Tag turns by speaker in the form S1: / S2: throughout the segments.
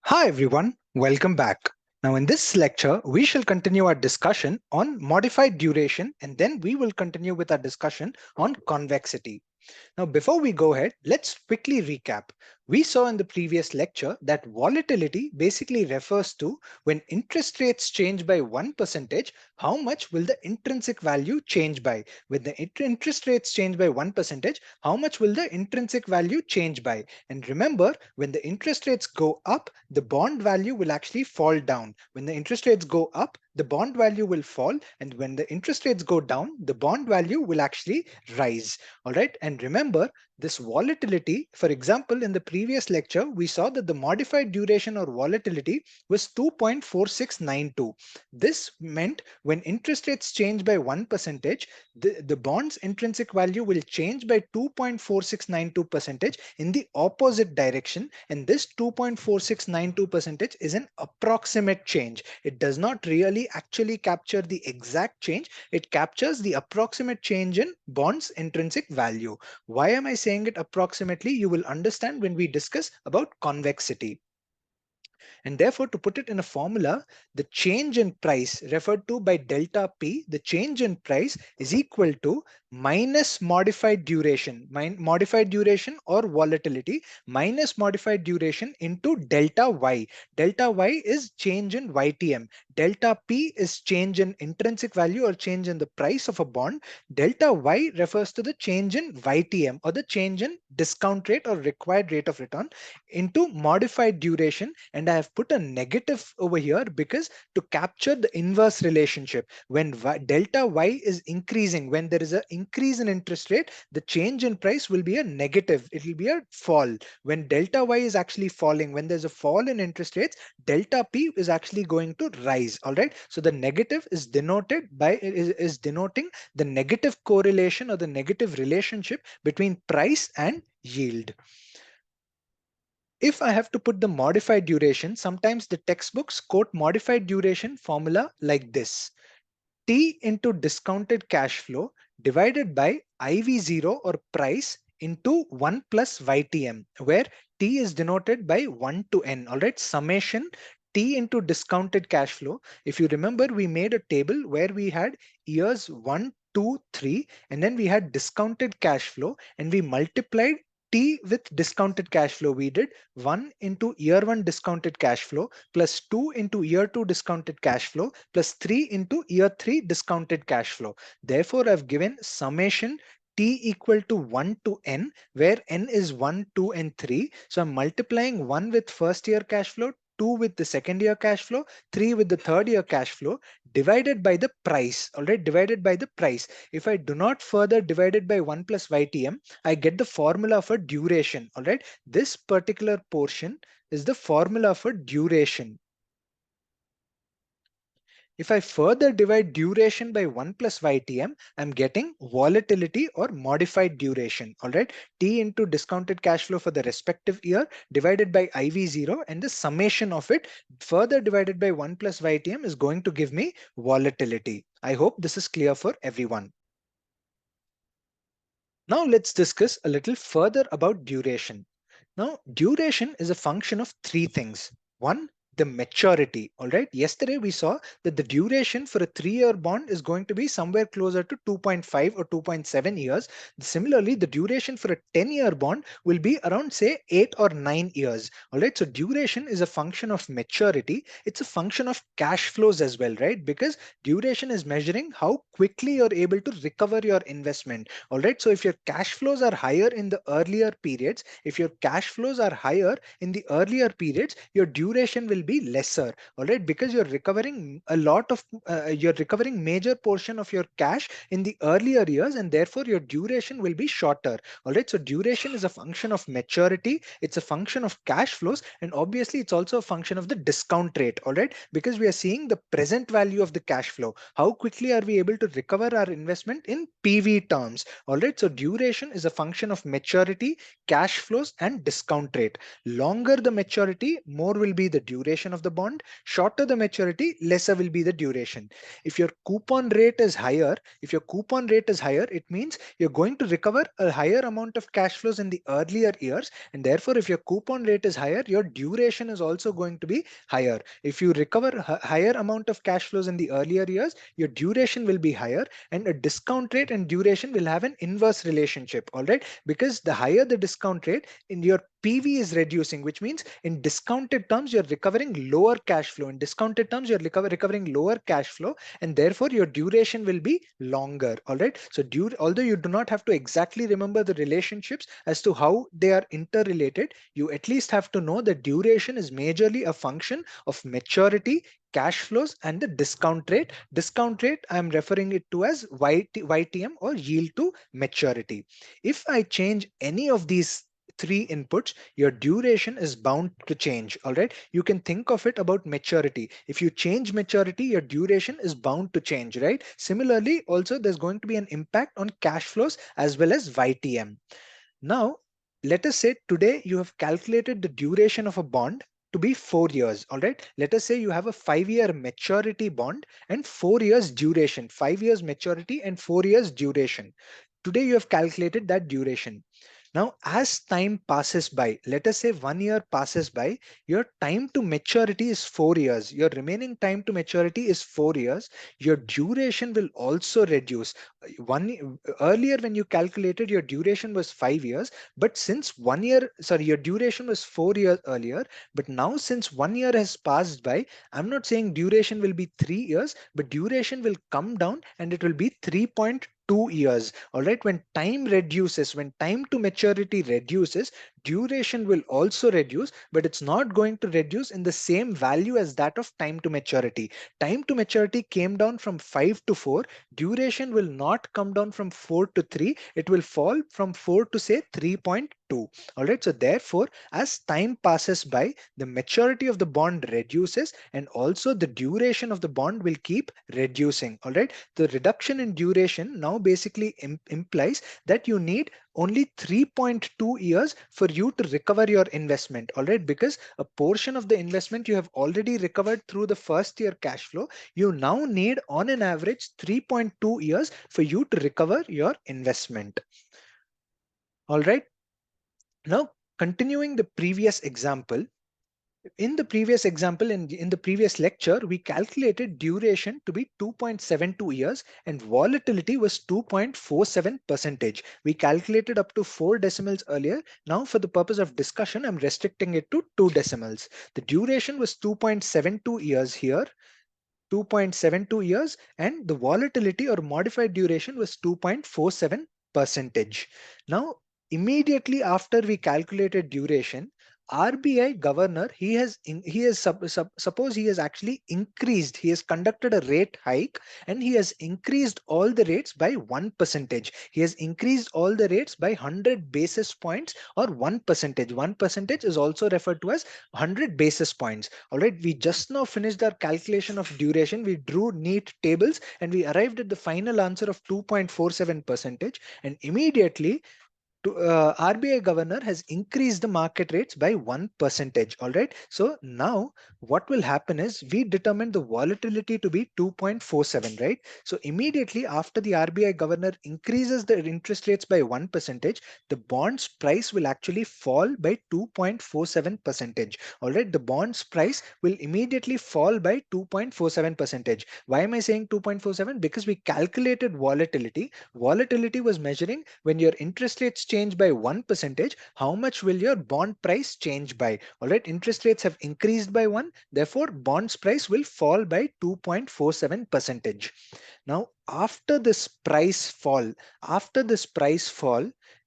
S1: Hi everyone, welcome back. Now in this lecture, we shall continue our discussion on modified duration and then we will continue with our discussion on convexity. Now, before we go ahead, let's quickly recap. We saw in the previous lecture that volatility basically refers to when interest rates change by 1%, how much will the intrinsic value change by? When the interest rates change by 1%, how much will the intrinsic value change by? And remember, when the interest rates go up, the bond value will actually fall down. When the interest rates go up, the bond value will fall, and when the interest rates go down, the bond value will actually rise. All right. And remember, this volatility, for example, in the previous lecture, we saw that the modified duration or volatility was 2.4692. This meant when interest rates change by 1%, the bond's intrinsic value will change by 2.4692% in the opposite direction. And this 2.4692% is an approximate change. It does not really actually capture the exact change. It captures the approximate change in bond's intrinsic value. Why am I saying it approximately? You will understand when we discuss about convexity. And therefore, to put it in a formula, the change in price referred to by delta P, the change in price is equal to minus modified duration, modified duration or volatility minus modified duration into delta Y. Delta Y is change in YTM. Delta P is change in intrinsic value or change in the price of a bond. Delta Y refers to the change in YTM or the change in discount rate or required rate of return into modified duration, and I have put a negative over here because to capture the inverse relationship. When delta Y is increasing, when there is an increase in interest rate, the change in price will be a negative. It will be a fall. When delta Y is actually falling, when there's a fall in interest rates, delta P is actually going to rise. All right. So the negative is denoted by is denoting the negative correlation or the negative relationship between price and yield. If I have to put the modified duration, sometimes the textbooks quote modified duration formula like this: T into discounted cash flow divided by IV0 or price into 1 plus YTM, where T is denoted by 1 to N. All right, summation T into discounted cash flow. If you remember, we made a table where we had years 1, 2, 3, and then we had discounted cash flow, and we multiplied T with discounted cash flow. We did 1 into year 1 discounted cash flow plus 2 into year 2 discounted cash flow plus 3 into year 3 discounted cash flow. Therefore, I've given summation T equal to 1 to N, where N is 1, 2, and 3. So I'm multiplying 1 with first year cash flow, 2 with the second year cash flow, 3 with the third year cash flow, divided by the price. All right, divided by the price. If I do not further divide it by 1 plus YTM, I get the formula for duration. All right, this particular portion is the formula for duration. If I further divide duration by 1 plus YTM, I'm getting volatility or modified duration. All right, T into discounted cash flow for the respective year divided by IV0, and the summation of it further divided by 1 plus YTM is going to give me volatility. I hope this is clear for everyone. Now let's discuss a little further about duration. Now, duration is a function of three things. One, the maturity. All right. Yesterday we saw that the duration for a 3-year bond is going to be somewhere closer to 2.5 or 2.7 years. Similarly, the duration for a 10-year bond will be around, say, 8 or 9 years. All right. So duration is a function of maturity. It's a function of cash flows as well, right? Because duration is measuring how quickly you're able to recover your investment. All right. So if your cash flows are higher in the earlier periods, if your cash flows are higher in the earlier periods, your duration will be lesser. All right. Because you're recovering a lot of, you're recovering major portion of your cash in the earlier years, and therefore your duration will be shorter. All right. So duration is a function of maturity. It's a function of cash flows. And obviously it's also a function of the discount rate. All right. Because we are seeing the present value of the cash flow. How quickly are we able to recover our investment in PV terms? All right. So duration is a function of maturity, cash flows, and discount rate. Longer the maturity, more will be the duration. duration of the bond. Shorter the maturity, lesser will be the duration. If your coupon rate is higher, it means you're going to recover a higher amount of cash flows in the earlier years, and therefore if your coupon rate is higher, your duration is also going to be higher. If you recover a higher amount of cash flows in the earlier years, your duration will be higher, and a discount rate and duration will have an inverse relationship, all right? Because the higher the discount rate, in your PV is reducing, which means in discounted terms, you're recovering lower cash flow. In discounted terms, you're recovering lower cash flow, and therefore your duration will be longer. All right. So, although you do not have to exactly remember the relationships as to how they are interrelated, you at least have to know that duration is majorly a function of maturity, cash flows, and the discount rate. Discount rate, I'm referring it to as YTM, or yield to maturity. If I change any of these three inputs, your duration is bound to change. All right. You can think of it about maturity. If you change maturity, your duration is bound to change, right? Similarly, also there's going to be an impact on cash flows as well as YTM. Now, let us say today you have calculated the duration of a bond to be 4 years. All right. Let us say you have a 5-year maturity bond and 4 years duration, 5 years maturity and 4 years duration. Today you have calculated that duration. Now, as time passes by, let us say 1 year passes by, your time to maturity is 4 years. Your remaining time to maturity is 4 years. Your duration will also reduce. Earlier, when you calculated, your duration was 5 years, but since 1 year, sorry, your duration was 4 years earlier, but now since 1 year has passed by, I'm not saying duration will be 3 years, but duration will come down and it will be 3.2 years. All right. When time reduces, when time to maturity reduces, duration will also reduce, but it's not going to reduce in the same value as that of time to maturity. Time to maturity came down from 5 to 4. Duration will not come down from 4 to 3. It will fall from 4 to say 3.2. All right. So therefore, as time passes by, the maturity of the bond reduces, and also the duration of the bond will keep reducing. All right. The reduction in duration now basically implies that you need only 3.2 years for you to recover your investment. All right. Because a portion of the investment you have already recovered through the first year cash flow, you now need on an average 3.2 years for you to recover your investment. All right. Now, continuing the previous example, in the previous example, in the previous lecture, we calculated duration to be 2.72 years and volatility was 2.47 percentage. We calculated up to 4 decimals earlier. Now, for the purpose of discussion, I'm restricting it to 2 decimals. The duration was 2.72 years here, 2.72 years, and the volatility or modified duration was 2.47 percentage. Now, immediately after we calculated duration, RBI governor, suppose he has actually increased, he has conducted a rate hike and he has increased all the rates by 1%. He has increased all the rates by 100 basis points or 1%. 1% is also referred to as 100 basis points. All right, we just now finished our calculation of duration. We drew neat tables and we arrived at the final answer of 2.47 percentage, and immediately RBI governor has increased the market rates by 1%. All right. So now what will happen is we determine the volatility to be 2.47, right? So immediately after the RBI governor increases the interest rates by 1%, the bond's price will actually fall by 2.47%. All right. The bond's price will immediately fall by 2.47%. Why am I saying 2.47? Because we calculated volatility. Volatility was measuring when your interest rates change by 1%, how much will your bond price change by? All right, interest rates have increased by 1, therefore bonds price will fall by 2.47%. Now, after this price fall,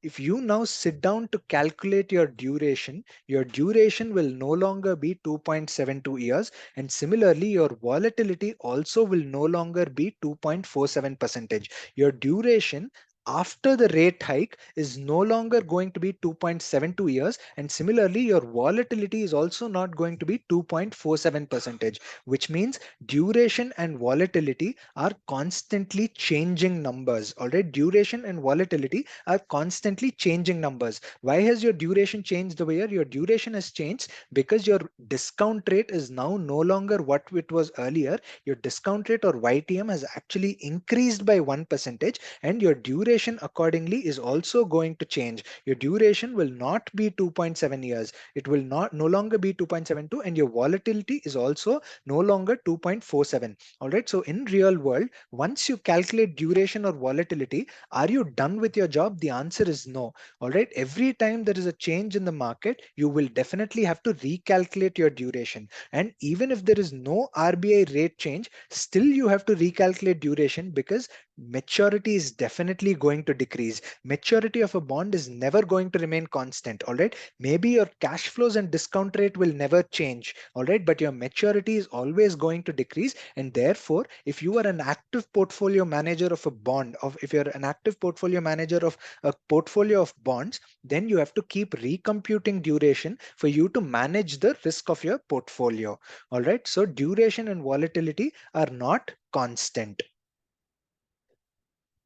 S1: if you now sit down to calculate your duration will no longer be 2.72 years, and similarly, your volatility also will no longer be 2.47%. Your duration after the rate hike is no longer going to be 2.72 years, and similarly your volatility is also not going to be 2.47 percentage, which means duration and volatility are constantly changing numbers. All right, duration and volatility are constantly changing numbers. Why has your duration changed the way your duration has changed? Because your discount rate is now no longer what it was earlier. Your discount rate or YTM has actually increased by 1%, and your duration accordingly is also going to change. Your duration will not be 2.7 years. It will not no longer be 2.72, and your volatility is also no longer 2.47. All right. So in real world, once you calculate duration or volatility, are you done with your job? The answer is no. All right. Every time there is a change in the market, you will definitely have to recalculate your duration. And even if there is no RBI rate change, still you have to recalculate duration, because maturity is definitely going to decrease. Maturity of a bond is never going to remain constant. All right. Maybe your cash flows and discount rate will never change. All right. But your maturity is always going to decrease. And therefore, if you are an active portfolio manager of a bond, of if you're an active portfolio manager of a portfolio of bonds, then you have to keep recomputing duration for you to manage the risk of your portfolio. All right. So duration and volatility are not constant.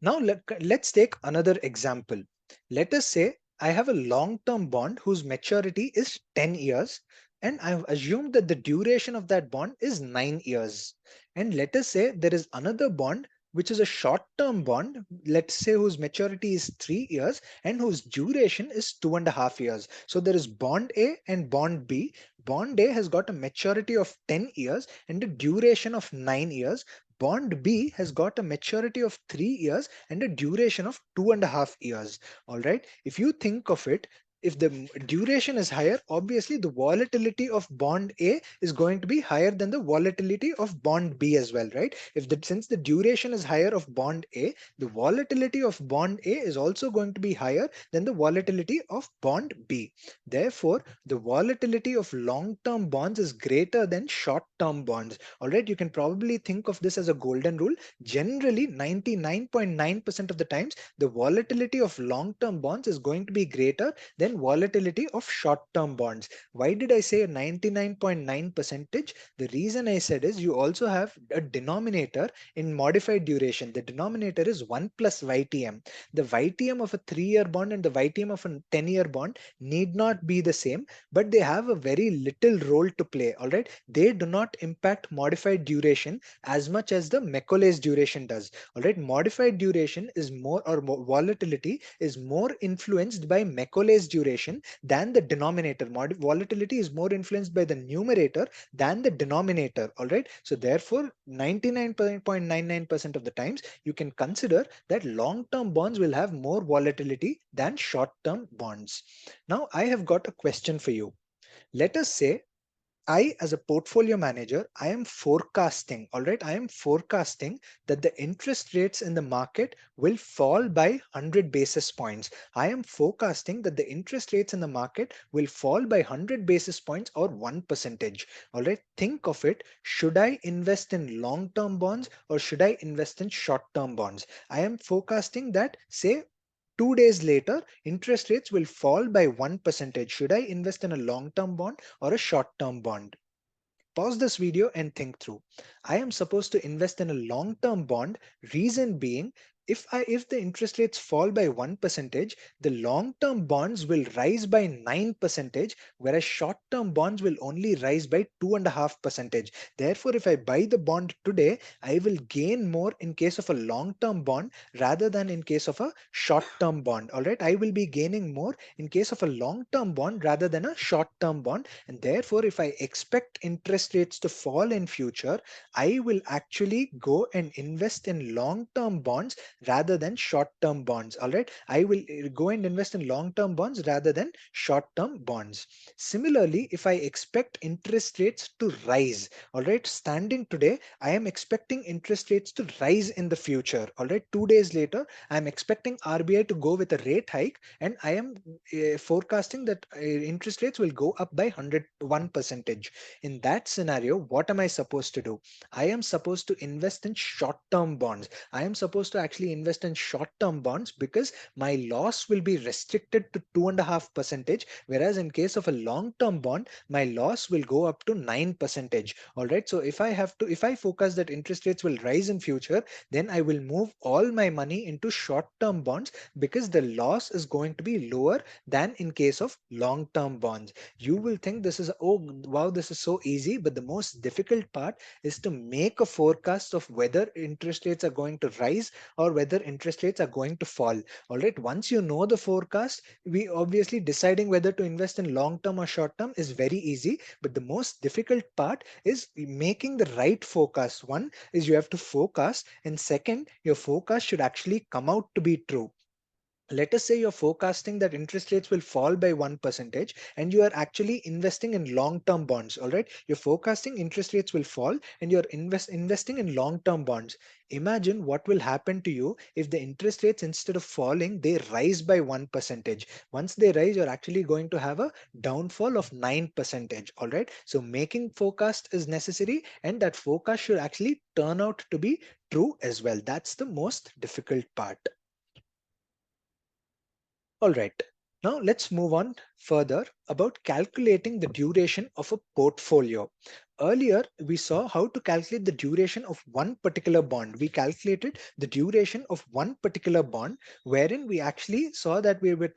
S1: Now let's take another example. Let us say I have a long-term bond whose maturity is 10 years, and I've assumed that the duration of that bond is 9 years. And let us say there is another bond which is a short-term bond, let's say whose maturity is 3 years and whose duration is 2.5 years. So there is bond A and bond B. Bond A has got a maturity of 10 years and a duration of 9 years. Bond B has got a maturity of 3 years and a duration of 2.5 years. All right. If you think of it, if the duration is higher, obviously the volatility of bond A is going to be higher than the volatility of bond B as well, right? If the since the duration is higher of bond A, the volatility of bond A is also going to be higher than the volatility of bond B. Therefore, the volatility of long-term bonds is greater than short-term bonds. All right, you can probably think of this as a golden rule. Generally, 99.9% of the times, the volatility of long-term bonds is going to be greater than volatility of short-term bonds. Why did I say 99.9 percentage? The reason I said is you also have a denominator in modified duration. The denominator is 1 plus YTM. The YTM of a 3-year bond and the YTM of a 10-year bond need not be the same, but they have a very little role to play. All right, they do not impact modified duration as much as the Macaulay's duration does. All right, modified duration is more, or volatility is more influenced by Macaulay's duration than the denominator. Volatility is more influenced by the numerator than the denominator. All right, so therefore 99.99% of the times you can consider that long-term bonds will have more volatility than short-term bonds. Now I have got a question for you. Let us say I, as a portfolio manager, I am forecasting, all right, I am forecasting that the interest rates in the market will fall by 100 basis points. I am forecasting that the interest rates in the market will fall by 100 basis points or 1%. All right, think of it. Should I invest in long term bonds or should I invest in short term bonds? I am forecasting that, say, 2 days later, interest rates will fall by 1%. Should I invest in a long term bond or a short term bond? Pause this video and think through. I am supposed to invest in a long term bond. Reason being, if the interest rates fall by 1%, the long term bonds will rise by 9%, whereas short term bonds will only rise by 2.5%. Therefore, if I buy the bond today, I will gain more in case of a long term bond rather than in case of a short term bond. All right, I will be gaining more in case of a long term bond rather than a short term bond. And therefore, if I expect interest rates to fall in future, I will actually go and invest in long term bonds rather than short term bonds. All right, I will go and invest in long term bonds rather than short term bonds. Similarly, if I expect interest rates to rise, all right, standing today, I am expecting interest rates to rise in the future. All right, 2 days later, I am expecting RBI to go with a rate hike, and I am forecasting that interest rates will go up by 101%. In that scenario, what am I supposed to do? I am supposed to invest in short term bonds. I am supposed to actually actually invest in short-term bonds because my loss will be restricted to 2.5%, whereas in case of a long-term bond, my loss will go up to 9%. All right. So if I focus that interest rates will rise in future, then I will move all my money into short-term bonds because the loss is going to be lower than in case of long-term bonds. You will think this is, oh wow, this is so easy, but the most difficult part is to make a forecast of whether interest rates are going to rise or whether interest rates are going to fall. All right, once you know the forecast, we obviously deciding whether to invest in long term or short term is very easy, but the most difficult part is making the right forecast. One is you have to forecast, and second, your forecast should actually come out to be true. Let us say you're forecasting that interest rates will fall by 1% and you are actually investing in long term bonds. All right, you're forecasting interest rates will fall and you're investing in long term bonds. Imagine what will happen to you if the interest rates, instead of falling, they rise by 1%. Once they rise, you're actually going to have a downfall of 9%. All right, so making forecast is necessary, and that forecast should actually turn out to be true as well. That's the most difficult part. All right. Now let's move on further about calculating the duration of a portfolio. Earlier, we saw how to calculate the duration of one particular bond. We calculated the duration of one particular bond, wherein we actually saw that we were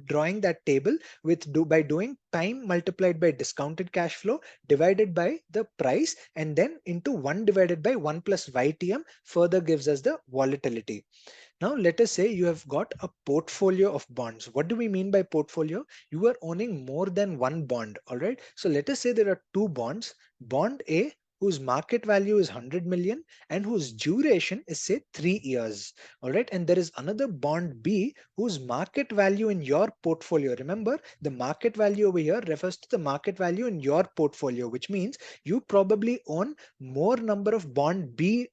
S1: drawing that table by doing time multiplied by discounted cash flow divided by the price, and then into 1 divided by 1 plus YTM further gives us the volatility. Now, let us say you have got a portfolio of bonds. What do we mean by portfolio? You are owning more than one bond. All right. So let us say there are two bonds. Bond A, whose market value is 100 million and whose duration is, say, 3 years. All right. And there is another bond B whose market value in your portfolio. Remember, the market value over here refers to the market value in your portfolio, which means you probably own more number of bond B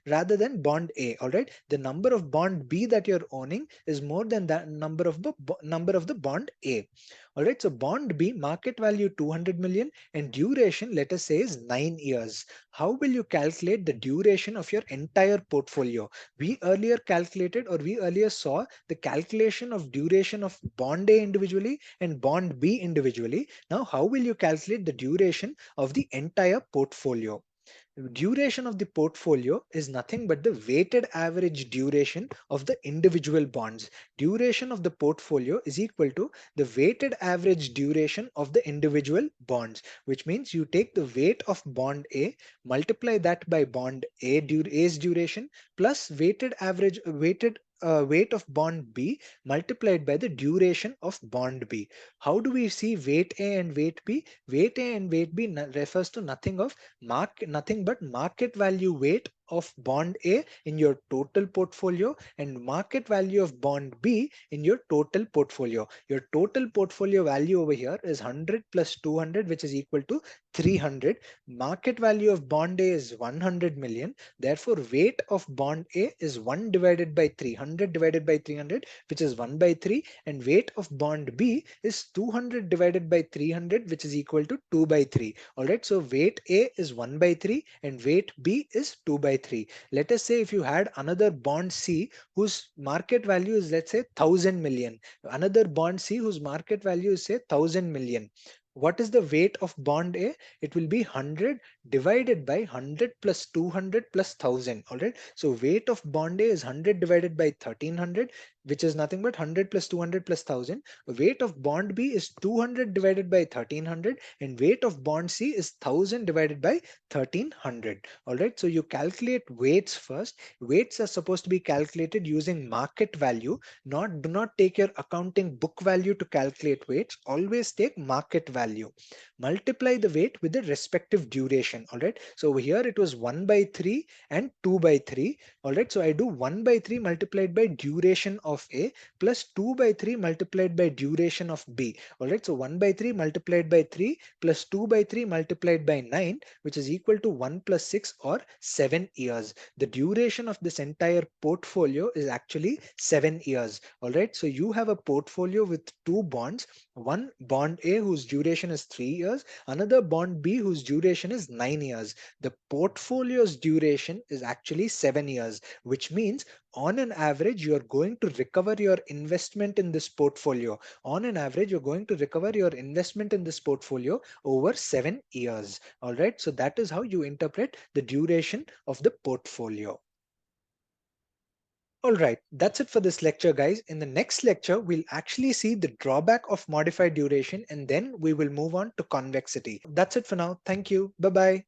S1: rather than bond A. All right, the number of bond B that you're owning is more than that number of the bond A. All right, so bond B market value 200 million and duration, let us say, is 9 years. How will you calculate the duration of your entire portfolio? We earlier saw the calculation of duration of bond A individually and bond B individually. Now, how will you calculate the duration of the entire portfolio? Duration of the portfolio is nothing but the weighted average duration of the individual bonds. Duration of the portfolio is equal to the weighted average duration of the individual bonds, which means you take the weight of bond A, multiply that by bond A's duration, plus weight of bond B multiplied by the duration of bond B. How do we see weight A and weight B? Weight A and weight B refers to nothing but market value weight of bond A in your total portfolio and market value of bond B in your total portfolio. Your total portfolio value over here is 100 plus 200, which is equal to 300. Market value of bond A is 100 million. Therefore, weight of bond A is 1 divided by 300 divided by 300, which is 1 by 3. And weight of bond B is 200 divided by 300, which is equal to 2 by 3. All right, so weight A is 1 by 3 and weight B is 2 by 3. Let us say if you had another bond C whose market value is, let's say, 1000 million, another bond C whose market value is, say, 1000 million. What is the weight of bond A? It will be 100 divided by 100 plus 200 plus 1000. All right, so weight of bond A is 100 divided by 1300, which is nothing but 100 plus 200 plus 1000. Weight of bond B is 200 divided by 1300 and weight of bond C is 1000 divided by 1300. All right, so you calculate weights first. Weights are supposed to be calculated using market value. Do not take your accounting book value to calculate weights. Always take market value. Multiply the weight with the respective duration. All right, so over here it was 1 by 3 and 2 by 3. All right, so I do 1 by 3 multiplied by duration of A plus 2 by 3 multiplied by duration of B. All right, so 1 by 3 multiplied by 3 plus 2 by 3 multiplied by 9, which is equal to 1 plus 6 or 7 years. The duration of this entire portfolio is actually 7 years. All right, so you have a portfolio with two bonds, one bond A whose duration is 3 years, another bond B whose duration is 9 years. The portfolio's duration is actually 7 years, which means on an average, you are going to recover your investment in this portfolio. On an average, you're going to recover your investment in this portfolio over 7 years. All right, so that is how you interpret the duration of the portfolio. All right, that's it for this lecture, guys. In the next lecture, we'll actually see the drawback of modified duration and then we will move on to convexity. That's it for now. Thank you. Bye bye.